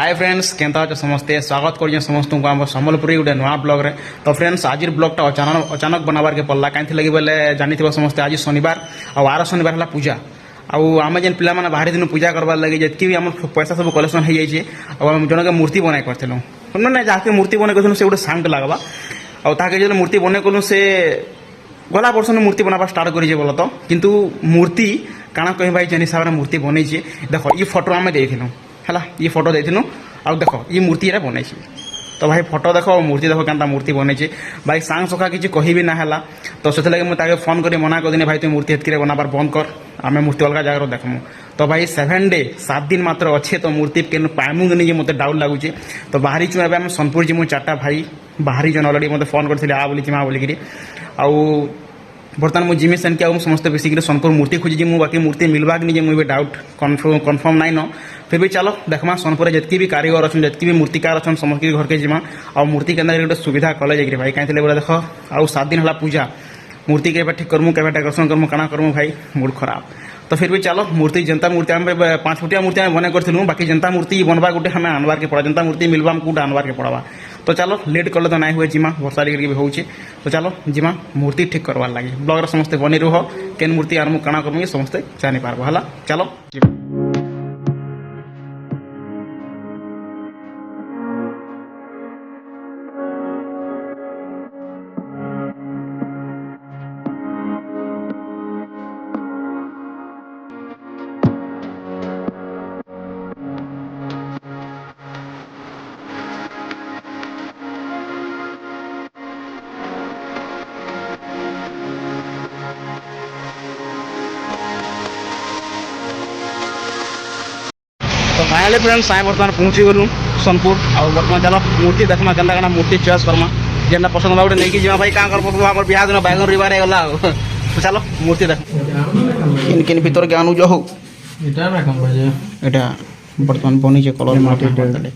Hi friends Kenta अच्छे समस्ते स्वागत कर समस्त को आम सम्बलपुरी गोटे नुआ ब्लॉग रे। तो फ्रेंड्स आज ब्लॉगटा अचानक बनाबार के पड़ला कहीं लगी बोले जानी समस्ते आज शनिवार आर शनिवार है पूजा आम जेन पिला बाहर दिन पूजा करवार लगे जितकी भी आम पैसा सब कलेक्शन हो जाए जन के मूर्ति बनाई करूँ ना जहाँके मूर्ति बनाई कर गोटे सांग लगवा आगे जो मूर्ति बनाई कलु से गला वर्ष मूर्ति बनावा स्टार्ट करें बोल तो किंतु मूर्ति काଣା कह भाई जेन हिसाब से मूर्ति बनई देख ये फोटो आम देलु है ये फोटो देलु आ देख ये मूर्ति बनई तो भाई फोटो देख मूर्ति देख क्या मूर्ति बनई भाई सांग सखा किसी कह भी ना है तो से लगे मुझे फोन कर मना कर भाई तुम मूर्ति हेतक बनाबार बंद कर आम मूर्ति अलग जगह देखमु तो भाई 7 डे 7 दिन मात्र अच्छे तो मूर्ति के पाइमु नहीं मत डाउट लगुचे तो बाहरी चुँ एवं सोनपुर जी मुझे 4टा भाई बाहरी जन अलरेडी मत फोन करते आ बोली माँ बोलिकी बर्तमान मुझे जिमी सेन क्या समस्त बेसिक सोनपुर मूर्ति खोजी मुझे बाकी मूर्ति मिलवा कि नहीं मुझे डाउट कन्फर्म नाइन न फिर भी चलो देखमा सोनपुर जितकी भी कारीगर अच्छे जितकी भी मूर्तिकार अच्छे समस्त घर के जीमा आ मूर्ति के अंदर गोटे सुविधा कले जाए भाई कहीं बोले देख आउ 7 दिन है पूजा मूर्ति के ठीक करमु के डेकोरेशन करमु काना करमु भाई मूड खराब तो फिर भी चलो मूर्ति जनता मूर्ति आम 5 फुटिया मूर्ति आम बने करूँ बाकी जनता मूर्ति बनवा गोटे हमें आनबार के पड़ा जनता मूर्ति मिलवा कूट आनबार के पड़वा तो चलो लेट कले तो ना हुए जिमा वर्षा भी होचे तो चलो जिमा मूर्ति ठीक करवार लगे ब्लॉग समस्ते बनी रुह केन मूर्ति आरमु काना करमु समस्ते जानी पारबो हला चलो तो फाइनाली फ्रेंड्स आए बर्तमान पहुँची गलु सोनपुर और बर्तमान चलो मूर्ति देखना केनता मूर्ति चॉइस करमा जेनटा पसंद होगा नहीं कि भाई क्या कर बिहार दिन बैगन रविवार गला तो चलो मूर्ति देख किन किन भीतर के अनुज हो এটা বর্তমান বনিছে কলর মাটি বদলে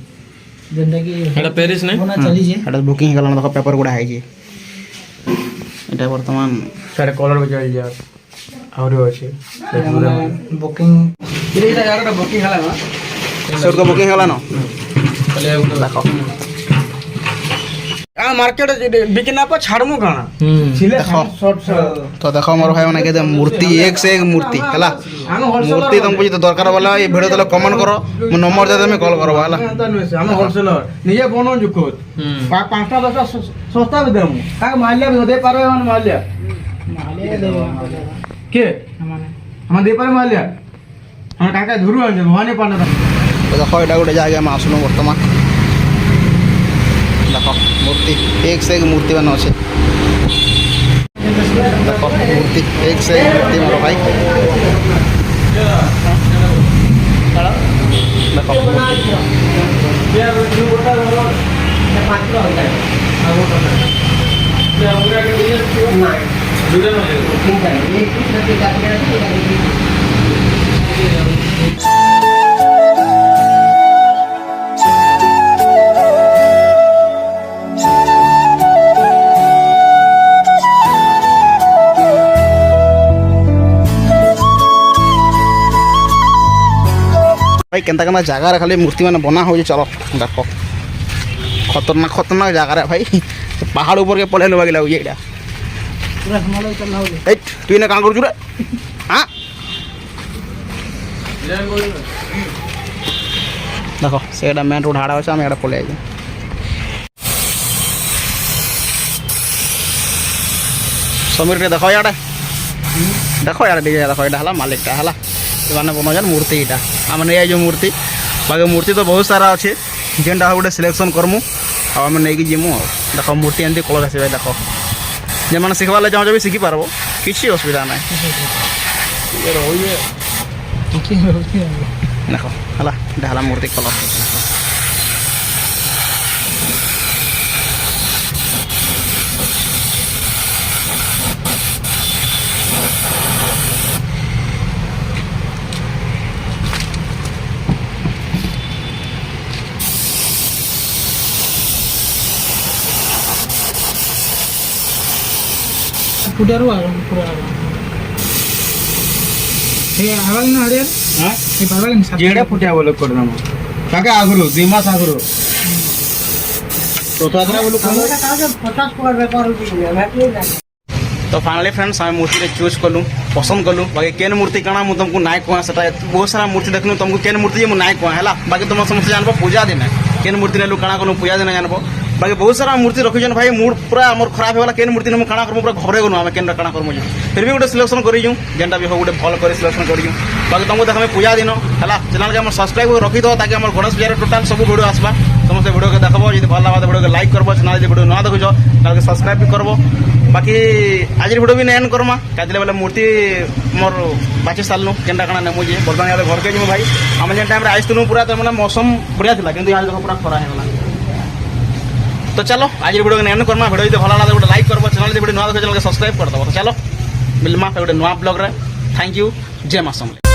যেটা কি এটা প্যারিস নাই বনা চলিছে এটা বুকিং হয়ে গেল দেখো পেপার গুড়া হইছে এটা বর্তমান সারে কলর বজল যা আউরি আছে বুকিং এটা জায়গাটা বুকিং হলা না সর को बुकिंग हला न चले देखो आ मार्केट बिकना पर छाड़मु गाना छिले शॉर्ट तो देखो मोर भाई माने के मूर्ति एक से एक मूर्ति हला मूर्ति तुम बुझी तो दरकार वाला ये वीडियो तले कमेंट करो मो नंबर दे देमे कॉल करो हला हम होलसेलर निजे बनो जुकोत 5टा 10टा सस्ता भी देमु का माल्य भी दे पारो हम माल्य के हम दे पारो माल्य हम काका धुरु आ भवानी पाना तो देखो এটা गोटे जगह में आसलु बर्तमान देखो मूर्ति एक से एक मूर्ति बना अच्छे देखो मूर्ति एक से एक मूर्ति मोर भाई भाई केनता केनता जगह खाली मूर्ति मैंने बना हो चलो देखो खतरनाक जगह रे भाई पहाड़ ऊपर के पड़े लगे लगे ये तु ना कहाँ करू रे हाँ देखो से मेन रोड हाड़ा अच्छे आम एटा पड़े आई समीर के देखो यार देखो यार डीजे देखो ये है मालिकटा है मैंने बनाऊन मूर्ति यहाँ आम नहीं जो मूर्ति बाकी मूर्ति तो बहुत सारा अच्छे जेनटा गोटे सिलेक्शन करमु आम नहीं जीमु देख मूर्ति एमती कलर आस देख जे मैंने शिखबार चाहो भी शिखी पार्ब किसी असुविधा ना देख है मूर्ति कलर फुटारू आगन पूरा हे आवाज ना हरियर हां हे बारबार जेड़ा फुटिया बोलो कर दम কাকে আগুরু 2 মাস আগুরু রথযাত্রা বলে কোন तो फाइनली फ्रेंड्स आम मूर्ति चूज कलु पसंद कलु बाकी केन मूर्ति काना मु तुमको नाय कह सेटा बहुत सारा मूर्ति देखनु तुमको केन मूर्ति मु नाय कह हैला बाकी तुम समस्त जानबो पूजा दिन केन मूर्ति नेलु काना कोन पूजा दिन जानबो बाकी बहुत सारा मूर्ति रखिजन भाई मूड पूरा हमर खराब होला केन मूर्ति हम काना करमु पूरा घबरे गनु हम केन काना करमु फिर भी गोटे सिलेक्शन करिजु जेंटा भी हो गोटे भल करे सिलेक्शन करिजु बाकी तुमको देखमे पूजा दिन हैला चैनल के हम सब्सक्राइब रखि दो ताकि हमर गणेश पूजा टोटल सब वीडियो आसबा समस्त वीडियो के देखबो यदि भल लागबा वीडियो के लाइक करबो चैनल जे वीडियो न देखुजो चैनल के सब्सक्राइब भी करबो बाकी आज वीडियो भी एंड करमा क्या बोले मूर्ति मोर बाची सालनु केनटा काना नेमु जे बर्तमान यार घर के जिमु भाई हम जेन टाइम रे आइस्तनु पूरा तो मतलब मौसम बढ़िया थिला किंतु आज देखो पूरा खरा है वाला तो चलो आज वीडियो के एंड करमा वीडियो भल लागला गोटे लाइक करबो चैनल जे वीडियो न देखो चैनल के सब्सक्राइब कर दबो तो चलो मिलमा गोटे नवा ब्लॉग रे थैंक यू जय मां समले।